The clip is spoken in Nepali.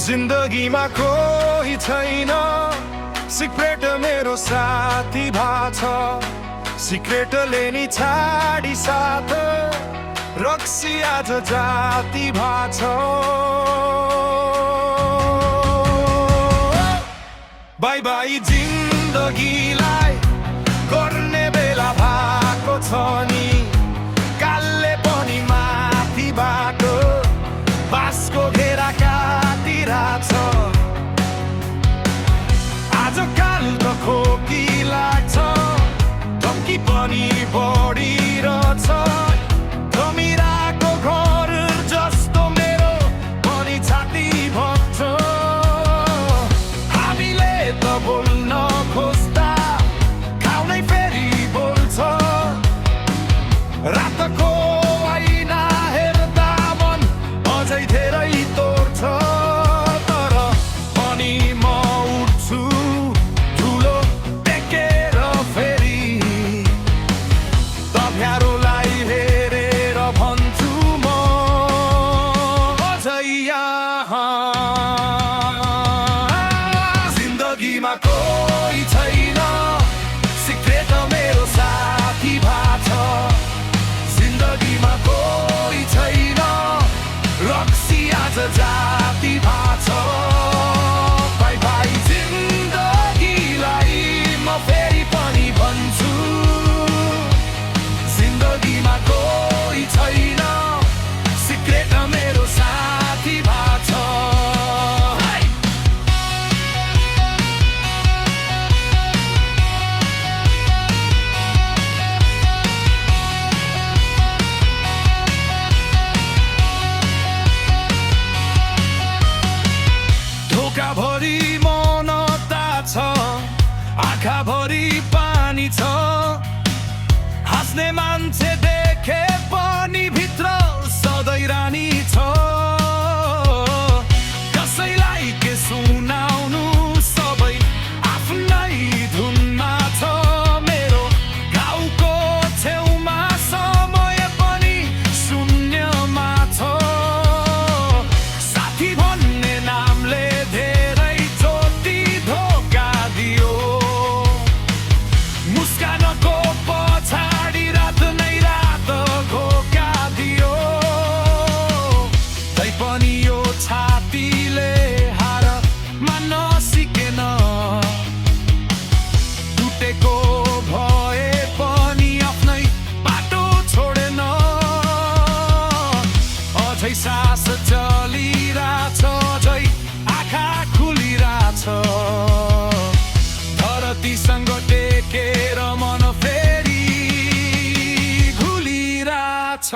जिन्दगीमा कोही छैन सिक्रेट मेरो साथी भाछ सिक्रेटले नि छाडी साथ रक्सी आज जाति भाछ बाई बाई जिन्दगीलाई गर्ने बेला भएको छ नि कालले पनि माथि बाटो बासको घेरा काटिरहेछ आज काल त खोकी लाग्छ धम्की पनि बढिरहेछ धमिराको घर जस्तो मेरो पनि छाती भन्छ हामीले त बोल्न खोज्दा खाउनै फेरि बोल्छ रातको ऐना हेर्दा मन अझै धेरै तोड्छ तर पनि म उठ्छु ठुलो टेकेर फेरि तभ्यारोलाई हेरेर भन्छु म अझै यहाँ जिन्दगीमा कोही छैन सिक्रेट मेरो साथी भाछ जिन्दगीमा कोही छैन रक्सी आज जाति भाछ बाई बाई जिन्दगीलाई म फेरि पनि भन्छु जिन्दगीमा कोही छैन सिक्रेट मेरो साथी भाछ ढोकाभरि मौनता छ आँखाभरि पानी छ हाँस्ने मान्छे देखे पनि भित्र सधैँ रानी छ कसैलाई के सुनाउनु सबै आफ्नै धुनमा छ मेरो गाउँको छेउमा समय पनि शून्यमा छ साथी भन्ने नामले धेरै चोटि धोका दियो मुस्कानको पछाडि रात नै रात घोका दियो तैपनि यो छातीले हार मान्न सिकेन टुटेको भए पनि आफ्नै बाटो छोडेन अझै सास चलिरहेछ अझै आँखा खुलिरहेछ धरतीसँग टेकेर मन फेरि घुलिरहेछ